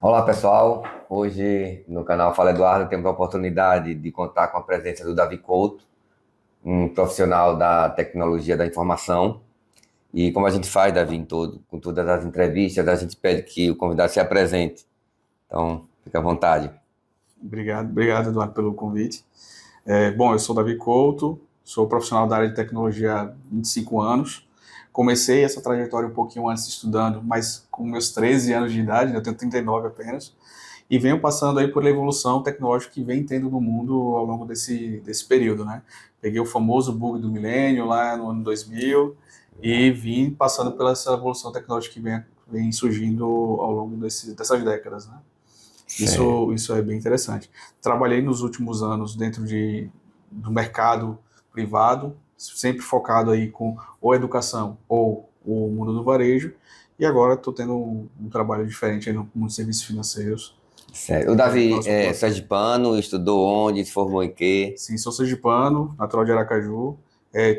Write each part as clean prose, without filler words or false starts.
Olá pessoal, hoje no canal Fala Eduardo temos a oportunidade de contar com a presença do Davi Couto, um profissional da tecnologia da informação. E como a gente faz, Davi, com todas as entrevistas, a gente pede que o convidado se apresente. Então, fica à vontade. Obrigado, Eduardo, pelo convite. Bom, eu sou Davi Couto, sou profissional da área de tecnologia há 25 anos. Comecei essa trajetória um pouquinho antes estudando, mas com meus 13 anos de idade, eu tenho 39 apenas, e venho passando aí por evolução tecnológica que vem tendo no mundo ao longo desse período, né? Peguei o famoso bug do milênio lá no ano 2000 e vim passando pela essa evolução tecnológica que vem surgindo ao longo dessas décadas, né? Certo. Isso é bem interessante. Trabalhei nos últimos anos dentro do mercado privado, sempre focado aí com ou educação ou o mundo do varejo, e agora estou tendo um trabalho diferente aí no mundo de serviços financeiros, Certo. O que é o Davi nosso é atuação. sergipano, estudou onde, se formou em quê? Sim, sou sergipano, natural de Aracaju.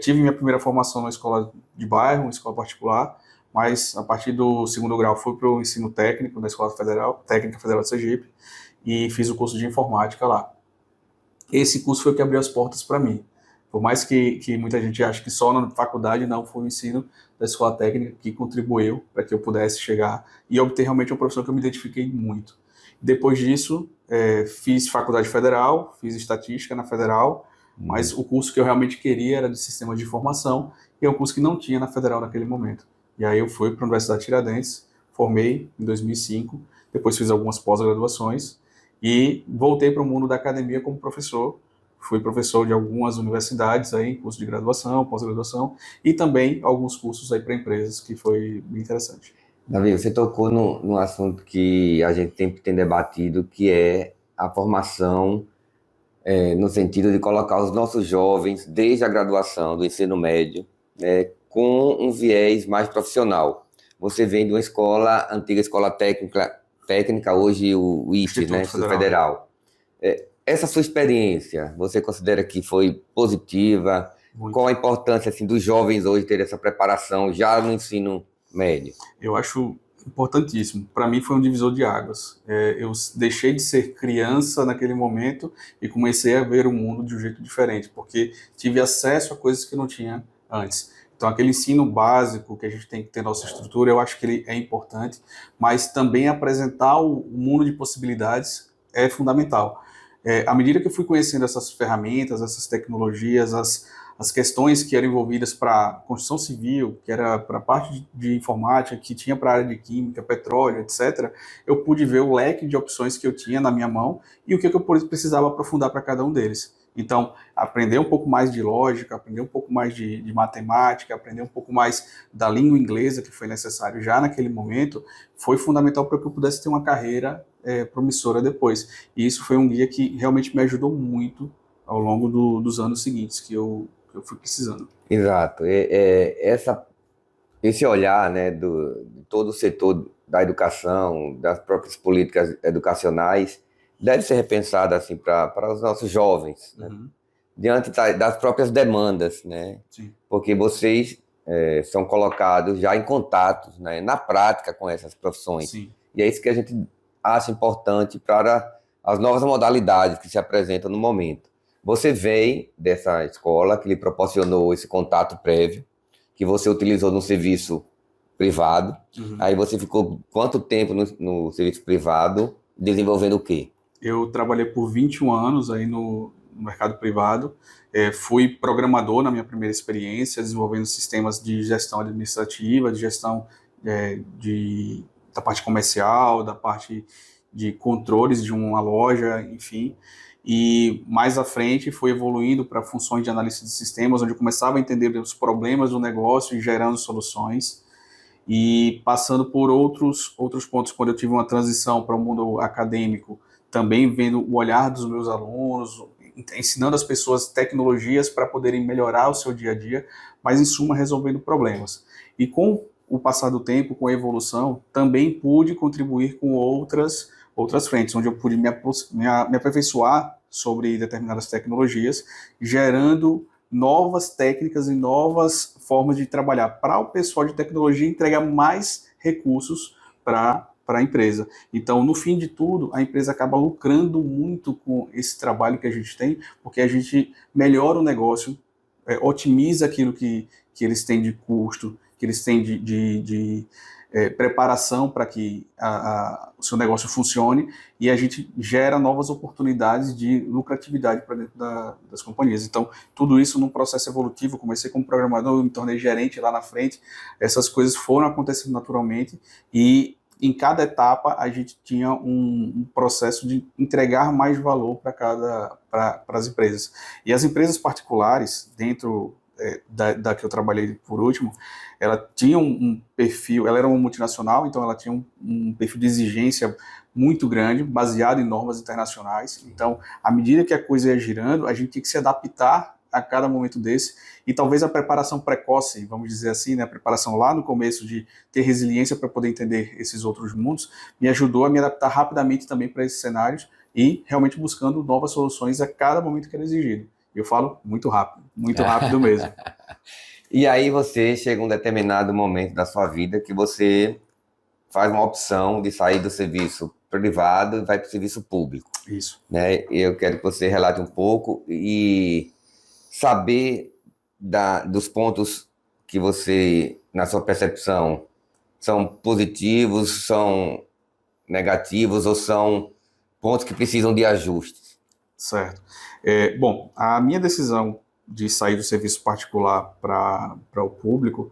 Tive minha primeira formação na escola de bairro, uma escola particular, mas a partir do segundo grau fui para o ensino técnico da Escola Federal, Técnica Federal de Sergipe, e fiz o curso de informática lá. Esse curso foi o que abriu as portas para mim. Por mais que muita gente ache que só na faculdade, não, foi o ensino da escola técnica que contribuiu para que eu pudesse chegar e obter realmente uma profissão que eu me identifiquei muito. Depois disso, fiz faculdade federal, fiz estatística na federal, mas Hum. o curso que eu realmente queria era de sistemas de informação, e é um curso que não tinha na federal naquele momento. E aí eu fui para a Universidade Tiradentes, formei em 2005, depois fiz algumas pós-graduações, e voltei para o mundo da academia como professor. Fui professor de algumas universidades aí, curso de graduação, pós-graduação, e também alguns cursos aí para empresas, que foi bem interessante. Davi, você tocou num assunto que a gente sempre tem debatido, que é a formação no sentido de colocar os nossos jovens, desde a graduação do ensino médio, com um viés mais profissional. Você vem de uma escola, antiga escola técnica hoje o IFES, né, Instituto Instituto Federal. Federal. Essa sua experiência, você considera que foi positiva? Qual Muito. a importância assim, dos jovens hoje ter essa preparação já no ensino médio? Eu acho importantíssimo. Para mim foi um divisor de águas. Eu deixei de ser criança naquele momento e comecei a ver o mundo de um jeito diferente, porque tive acesso a coisas que eu não tinha antes. Então, aquele ensino básico que a gente tem que ter nossa estrutura, eu acho que ele é importante, mas também apresentar o mundo de possibilidades é fundamental. À medida que eu fui conhecendo essas ferramentas, essas tecnologias, as questões que eram envolvidas para construção civil, que era para a parte de informática, que tinha para a área de química, petróleo, etc., eu pude ver o leque de opções que eu tinha na minha mão e o que eu precisava aprofundar para cada um deles. Então, aprender um pouco mais de lógica, aprender um pouco mais de matemática, aprender um pouco mais da língua inglesa, que foi necessário já naquele momento, foi fundamental para que eu pudesse ter uma carreira promissora depois. E isso foi um guia que realmente me ajudou muito ao longo dos anos seguintes, que eu fui precisando. Exato. Esse olhar, né, de todo o setor da educação, das próprias políticas educacionais, deve ser repensado assim para os nossos jovens, né, Uhum. diante das próprias demandas, né, Sim, porque vocês são colocados já em contato, né, na prática com essas profissões. sim. E é isso que a gente acha importante para as novas modalidades que se apresentam no momento. Você vem dessa escola que lhe proporcionou esse contato prévio, que você utilizou no serviço privado. Uhum. Aí você ficou quanto tempo no serviço privado desenvolvendo o quê? Eu trabalhei por 21 anos aí no mercado privado. Fui programador na minha primeira experiência, desenvolvendo sistemas de gestão administrativa, de gestão da parte comercial, da parte de controles de uma loja, enfim. E mais à frente fui evoluindo para funções de analista de sistemas, onde eu começava a entender os problemas do negócio e gerando soluções. E passando por outros pontos, quando eu tive uma transição para o mundo acadêmico, também vendo o olhar dos meus alunos, ensinando as pessoas tecnologias para poderem melhorar o seu dia a dia, mas em suma resolvendo problemas. E com o passar do tempo, com a evolução, também pude contribuir com outras frentes, onde eu pude me aperfeiçoar sobre determinadas tecnologias, gerando novas técnicas e novas formas de trabalhar para o pessoal de tecnologia entregar mais recursos para a empresa. Então, no fim de tudo, a empresa acaba lucrando muito com esse trabalho que a gente tem, porque a gente melhora o negócio, otimiza aquilo que eles têm de custo, que eles têm de preparação para que o seu negócio funcione, e a gente gera novas oportunidades de lucratividade para dentro das companhias. Então, tudo isso num processo evolutivo. Comecei como programador, me tornei gerente lá na frente, essas coisas foram acontecendo naturalmente, e em cada etapa a gente tinha um processo de entregar mais valor para as empresas. E as empresas particulares, dentro da que eu trabalhei por último, ela tinha um perfil, ela era uma multinacional, então ela tinha um perfil de exigência muito grande, baseado em normas internacionais. Então, à medida que a coisa ia girando, a gente tinha que se adaptar a cada momento desse, e talvez a preparação precoce, vamos dizer assim, né, a preparação lá no começo de ter resiliência para poder entender esses outros mundos, me ajudou a me adaptar rapidamente também para esses cenários e realmente buscando novas soluções a cada momento que era exigido. Eu falo muito rápido mesmo. E aí você chega a um determinado momento da sua vida que você faz uma opção de sair do serviço privado e vai para o serviço público. Isso. Né? Eu quero que você relate um pouco e saber dos pontos que você, na sua percepção, são positivos, são negativos ou são pontos que precisam de ajustes. Certo. Bom, a minha decisão de sair do serviço particular para o público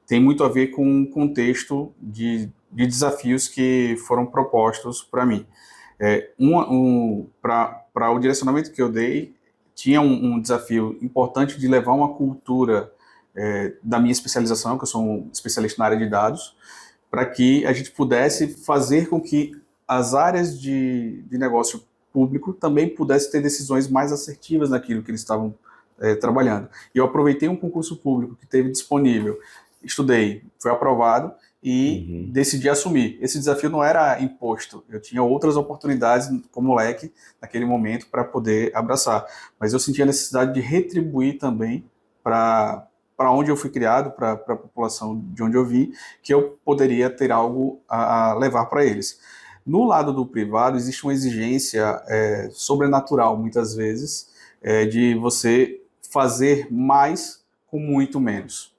tem muito a ver com o contexto de desafios que foram propostos para mim. Para o direcionamento que eu dei, tinha um desafio importante de levar uma cultura da minha especialização, que eu sou um especialista na área de dados, para que a gente pudesse fazer com que as áreas de negócio público também pudessem ter decisões mais assertivas naquilo que eles estavam trabalhando. E eu aproveitei um concurso público que teve disponível, estudei, foi aprovado e decidi assumir. Esse desafio não era imposto, eu tinha outras oportunidades como moleque naquele momento para poder abraçar, mas eu senti a necessidade de retribuir também para onde eu fui criado, para a população de onde eu vim, que eu poderia ter algo a levar para eles. No lado do privado, existe uma exigência sobrenatural, muitas vezes, de você fazer mais com muito menos.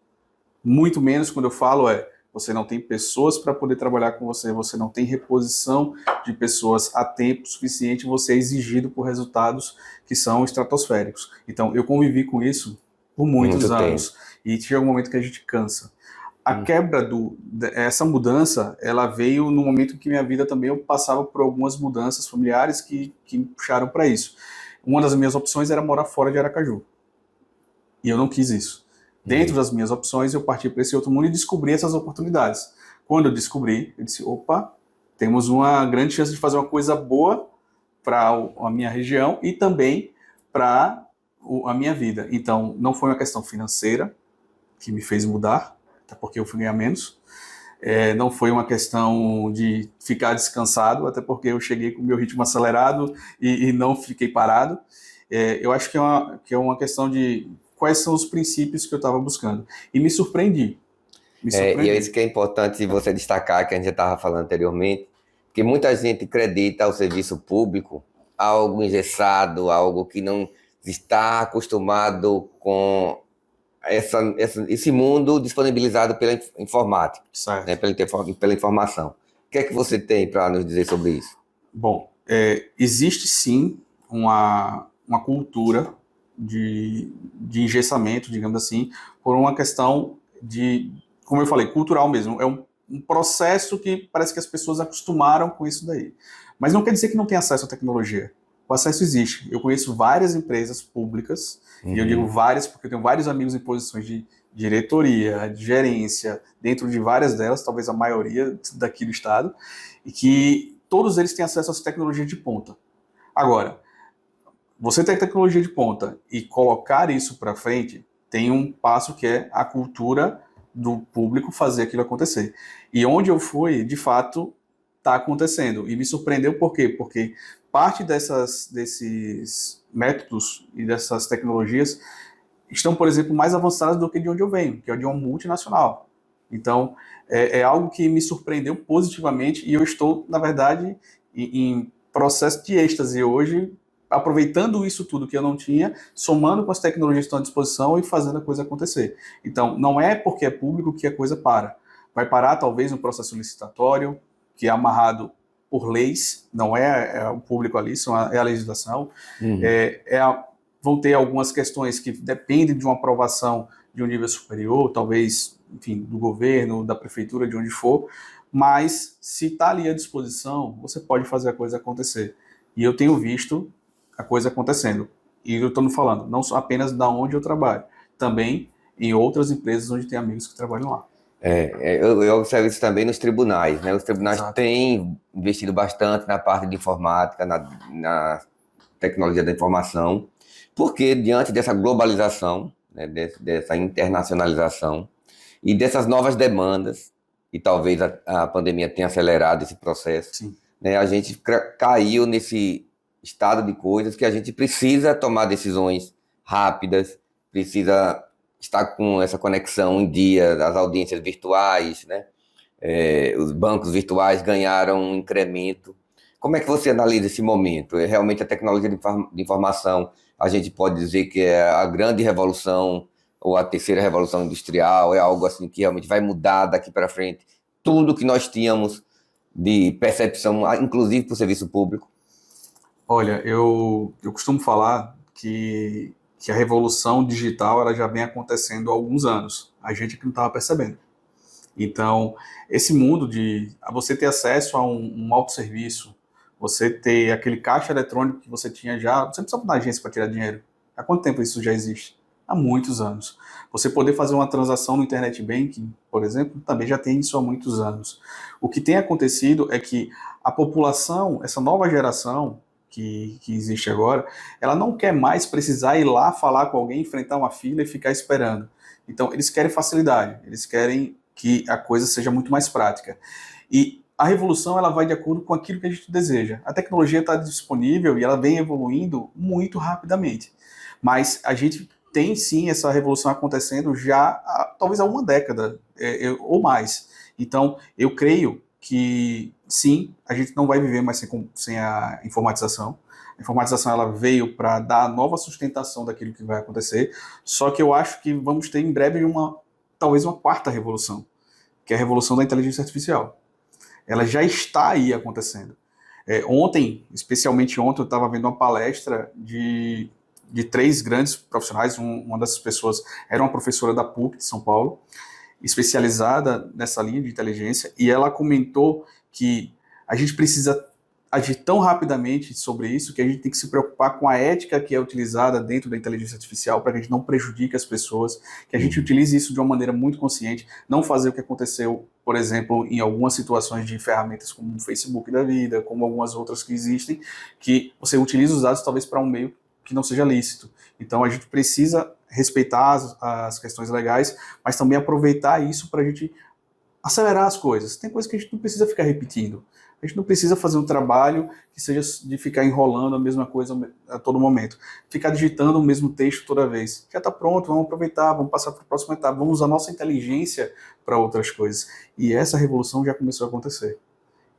Muito menos, quando eu falo, você não tem pessoas para poder trabalhar com você, você não tem reposição de pessoas a tempo suficiente, você é exigido por resultados que são estratosféricos. Então, eu convivi com isso por muitos anos, e chega um momento que a gente cansa. A quebra essa mudança, ela veio no momento em que minha vida também eu passava por algumas mudanças familiares que me puxaram para isso. Uma das minhas opções era morar fora de Aracaju. E eu não quis isso. Dentro das minhas opções, eu parti para esse outro mundo e descobri essas oportunidades. Quando eu descobri, eu disse, opa, temos uma grande chance de fazer uma coisa boa para a minha região e também para a minha vida. Então, não foi uma questão financeira que me fez mudar, até porque eu fui ganhar menos. Não foi uma questão de ficar descansado, até porque eu cheguei com o meu ritmo acelerado e não fiquei parado. Eu acho que é uma questão de quais são os princípios que eu estava buscando. E me surpreendi. E é isso que é importante você destacar, que a gente já estava falando anteriormente, que muita gente acredita ao serviço público algo engessado, algo que não está acostumado com esse mundo disponibilizado pela informática, né, pela informação. O que é que você tem para nos dizer sobre isso? Bom, existe sim uma cultura de engessamento, digamos assim, por uma questão de, como eu falei, cultural mesmo. É um processo que parece que as pessoas acostumaram com isso daí. Mas não quer dizer que não tem acesso à tecnologia. O acesso existe. Eu conheço várias empresas públicas, e eu digo várias porque eu tenho vários amigos em posições de diretoria, de gerência, dentro de várias delas, talvez a maioria daqui do estado, e que todos eles têm acesso às tecnologias de ponta. Agora, você ter tecnologia de ponta e colocar isso para frente, tem um passo que é a cultura do público fazer aquilo acontecer. E onde eu fui, de fato, está acontecendo. E me surpreendeu por quê? Porque parte desses métodos e dessas tecnologias estão, por exemplo, mais avançadas do que de onde eu venho, que é de uma multinacional. Então, é algo que me surpreendeu positivamente e eu estou, na verdade, em processo de êxtase hoje, aproveitando isso tudo que eu não tinha, somando com as tecnologias que estão à disposição e fazendo a coisa acontecer. Então, não é porque é público que a coisa para. Vai parar, talvez, no processo licitatório, que é amarrado por leis, não é o público ali, é a legislação. Uhum. Vão ter algumas questões que dependem de uma aprovação de um nível superior, talvez, enfim, do governo, da prefeitura, de onde for, mas se está ali à disposição, você pode fazer a coisa acontecer. E eu tenho visto a coisa acontecendo. E eu estou falando, não só apenas da onde eu trabalho, também em outras empresas onde tem amigos que trabalham lá. Eu observo isso também nos tribunais, né? Os tribunais Exato. têm investido bastante na parte de informática, na tecnologia da informação, porque diante dessa globalização, né, dessa internacionalização e dessas novas demandas, e talvez a pandemia tenha acelerado esse processo, Sim. né, a gente caiu nesse estado de coisas que a gente precisa tomar decisões rápidas, precisa estar com essa conexão em dia, as audiências virtuais, né? Os bancos virtuais ganharam um incremento. Como é que você analisa esse momento? Realmente a tecnologia de informação, a gente pode dizer que é a grande revolução ou a terceira revolução industrial, é algo assim que realmente vai mudar daqui para frente tudo que nós tínhamos de percepção, inclusive para o serviço público? Olha, eu costumo falar que a revolução digital ela já vem acontecendo há alguns anos. A gente que não estava percebendo. Então, esse mundo de você ter acesso a um autosserviço, você ter aquele caixa eletrônico que você tinha já, você não precisa ir na agência para tirar dinheiro. Há quanto tempo isso já existe? Há muitos anos. Você poder fazer uma transação no Internet Banking, por exemplo, também já tem isso há muitos anos. O que tem acontecido é que a população, essa nova geração que existe agora, ela não quer mais precisar ir lá falar com alguém, enfrentar uma fila e ficar esperando. Então, eles querem facilidade, eles querem que a coisa seja muito mais prática. E a revolução ela vai de acordo com aquilo que a gente deseja. A tecnologia está disponível e ela vem evoluindo muito rapidamente. Mas a gente tem sim essa revolução acontecendo já há talvez há uma década ou mais. Então, eu creio que sim, a gente não vai viver mais sem a informatização. A informatização ela veio para dar nova sustentação daquilo que vai acontecer, só que eu acho que vamos ter em breve talvez uma quarta revolução, que é a revolução da inteligência artificial. Ela já está aí acontecendo. Ontem, especialmente ontem, eu estava vendo uma palestra de 3 grandes profissionais. Uma dessas pessoas era uma professora da PUC de São Paulo, especializada nessa linha de inteligência, e ela comentou que a gente precisa agir tão rapidamente sobre isso que a gente tem que se preocupar com a ética que é utilizada dentro da inteligência artificial para que a gente não prejudique as pessoas, que a gente utilize isso de uma maneira muito consciente, não fazer o que aconteceu, por exemplo, em algumas situações de ferramentas como o Facebook da vida, como algumas outras que existem, que você utiliza os dados talvez para um meio que não seja lícito. Então a gente precisa respeitar as questões legais, mas também aproveitar isso para a gente acelerar as coisas. Tem coisas que a gente não precisa ficar repetindo. A gente não precisa fazer um trabalho que seja de ficar enrolando a mesma coisa a todo momento. Ficar digitando o mesmo texto toda vez. Já está pronto, vamos aproveitar, vamos passar para a próxima etapa, vamos usar nossa inteligência para outras coisas. E essa revolução já começou a acontecer.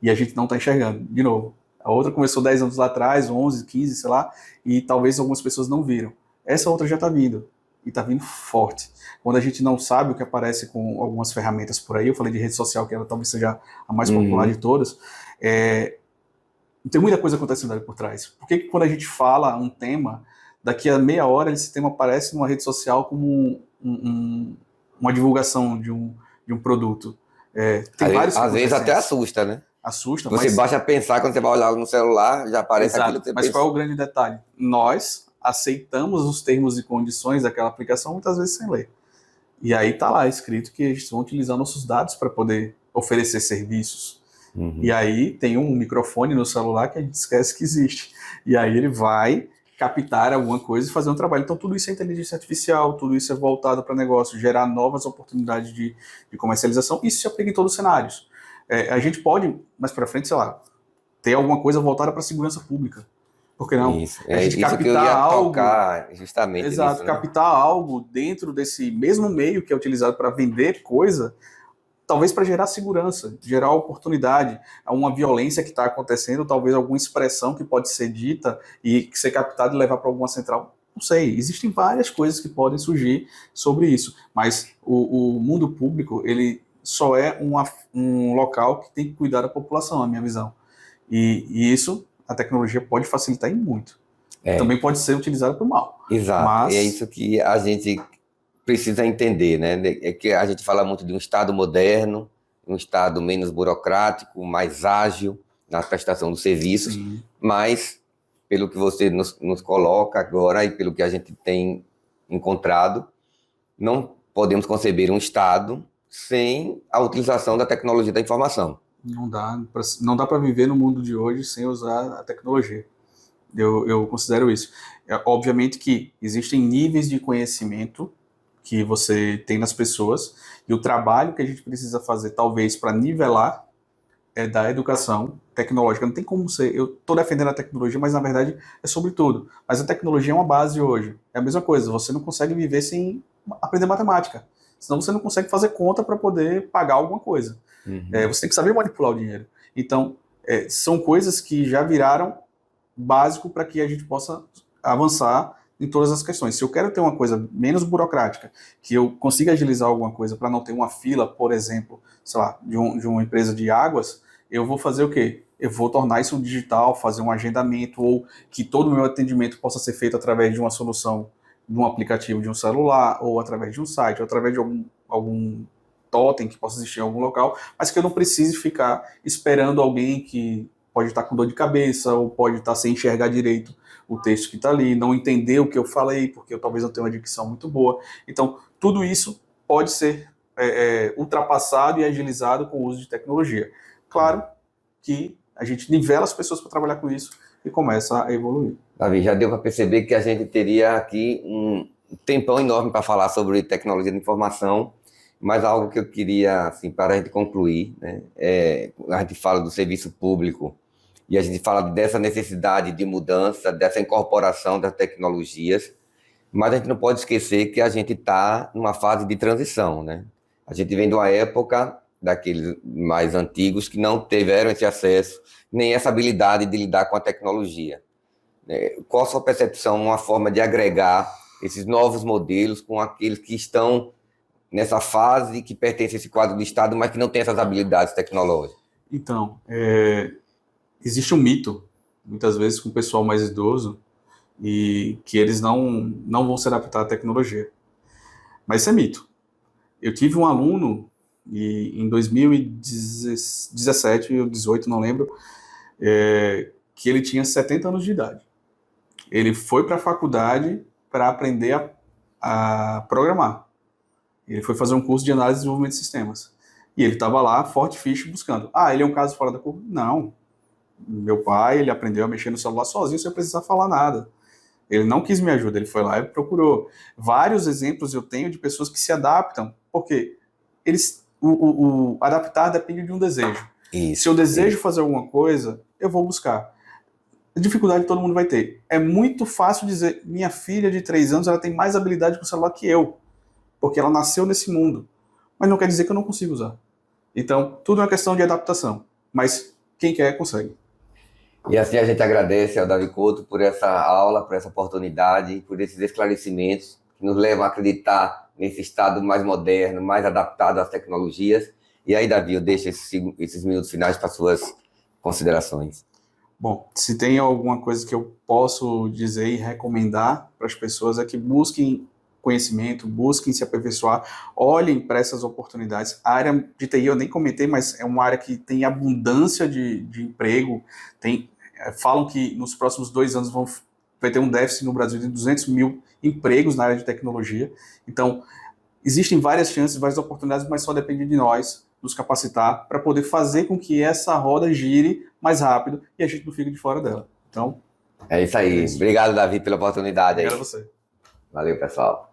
E a gente não está enxergando. De novo, a outra começou 10 anos lá atrás, 11, 15, sei lá, e talvez algumas pessoas não viram. Essa outra já está vindo. E está vindo forte. Quando a gente não sabe o que aparece com algumas ferramentas por aí, eu falei de rede social, que ela talvez seja a mais popular de todas, tem muita coisa acontecendo ali por trás. Por que quando a gente fala um tema, daqui a meia hora esse tema aparece numa rede social como uma divulgação de um produto? Tem vários Às vezes até assusta, né? Assusta, Você basta pensar, quando você vai olhar no celular, já aparece exato, aquilo que você mas pensa. qual é o grande detalhe? Nós aceitamos os termos e condições daquela aplicação muitas vezes sem ler. E aí está lá escrito que eles vão utilizar nossos dados para poder oferecer serviços. Uhum. E aí tem um microfone no celular que a gente esquece que existe. E aí ele vai captar alguma coisa e fazer um trabalho. Então tudo isso é inteligência artificial, tudo isso é voltado para negócio, gerar novas oportunidades de comercialização. Isso se aplica em todos os cenários. A gente pode, mais para frente, sei lá, ter alguma coisa voltada para a segurança pública. Por que não? Isso, a gente isso captar que eu ia algo, tocar justamente. Exato, nisso, né? captar algo dentro desse mesmo meio que é utilizado para vender coisa, talvez para gerar segurança, gerar oportunidade, uma violência que está acontecendo, talvez alguma expressão que pode ser dita e ser captada e levar para alguma central. Não sei, existem várias coisas que podem surgir sobre isso, mas o mundo público, ele só é um local que tem que cuidar da população, na minha visão. E isso, a tecnologia pode facilitar em muito. Também pode ser utilizada para o mal. Exato, Mas... e é isso que a gente precisa entender, né? É que a gente fala muito de um Estado moderno, um Estado menos burocrático, mais ágil na prestação dos serviços, Sim. Mas, pelo que você nos coloca agora e pelo que a gente tem encontrado, não podemos conceber um Estado sem a utilização da tecnologia da informação. Não dá para viver no mundo de hoje sem usar a tecnologia. Eu considero isso. Obviamente que existem níveis de conhecimento que você tem nas pessoas, e o trabalho que a gente precisa fazer, talvez, para nivelar, é da educação tecnológica. Não tem como ser... Eu estou defendendo a tecnologia, mas, na verdade, é sobre tudo. Mas a tecnologia é uma base hoje. É a mesma coisa. Você não consegue viver sem aprender matemática. Senão você não consegue fazer conta para poder pagar alguma coisa. Você tem que saber manipular o dinheiro. Então, são coisas que já viraram básico para que a gente possa avançar em todas as questões. Se eu quero ter uma coisa menos burocrática, que eu consiga agilizar alguma coisa para não ter uma fila, por exemplo, sei lá, de uma empresa de águas, eu vou fazer o quê? Eu vou tornar isso digital, fazer um agendamento, ou que todo o meu atendimento possa ser feito através de uma solução, de um aplicativo de um celular, ou através de um site, ou através de algum totem que possa existir em algum local, mas que eu não precise ficar esperando alguém que pode estar com dor de cabeça, ou pode estar sem enxergar direito o texto que está ali, não entender o que eu falei, porque eu talvez não tenha uma dicção muito boa. Então, tudo isso pode ser ultrapassado e agilizado com o uso de tecnologia. Claro que a gente nivela as pessoas para trabalhar com isso e começa a evoluir. Davi, já deu para perceber que a gente teria aqui um tempão enorme para falar sobre tecnologia de informação, mas algo que eu queria, assim, para a gente concluir, né? A gente fala do serviço público e a gente fala dessa necessidade de mudança, dessa incorporação das tecnologias, mas a gente não pode esquecer que a gente está numa fase de transição, né? A gente vem de uma época daqueles mais antigos que não tiveram esse acesso, nem essa habilidade de lidar com a tecnologia. Qual a sua percepção, uma forma de agregar esses novos modelos com aqueles que estão nessa fase, que pertence a esse quadro do Estado, mas que não tem essas habilidades tecnológicas? Então, existe um mito, muitas vezes com o pessoal mais idoso, e que eles não vão se adaptar à tecnologia. Mas isso é mito. Eu tive um aluno, em 2017 ou 2018, não lembro, que ele tinha 70 anos de idade. Ele foi para a faculdade para aprender a programar. Ele foi fazer um curso de análise e desenvolvimento de sistemas. E ele estava lá, forte ficha, buscando. Ele é um caso fora da curva? Não. Meu pai, ele aprendeu a mexer no celular sozinho, sem precisar falar nada. Ele não quis me ajudar, ele foi lá e procurou. Vários exemplos eu tenho de pessoas que se adaptam, porque adaptar depende de um desejo. Se eu desejo fazer alguma coisa, eu vou buscar. A dificuldade todo mundo vai ter. É muito fácil dizer, minha filha de 3 anos, ela tem mais habilidade com o celular que eu, porque ela nasceu nesse mundo. Mas não quer dizer que eu não consigo usar. Então, tudo é uma questão de adaptação. Mas quem quer, consegue. E assim a gente agradece ao Davi Couto por essa aula, por essa oportunidade, por esses esclarecimentos que nos levam a acreditar nesse Estado mais moderno, mais adaptado às tecnologias. E aí, Davi, eu deixo esses minutos finais para suas considerações. Bom, se tem alguma coisa que eu posso dizer e recomendar para as pessoas é que busquem conhecimento, busquem se aperfeiçoar, olhem para essas oportunidades. A área de TI eu nem comentei, mas é uma área que tem abundância de emprego. Falam que nos próximos 2 anos vai ter um déficit no Brasil de 200 mil empregos na área de tecnologia. Então, existem várias chances, várias oportunidades, mas só depende de nós nos capacitar para poder fazer com que essa roda gire mais rápido e a gente não fique de fora dela. Então, é isso aí. Obrigado, Davi, pela oportunidade. Obrigado a você. Valeu, pessoal.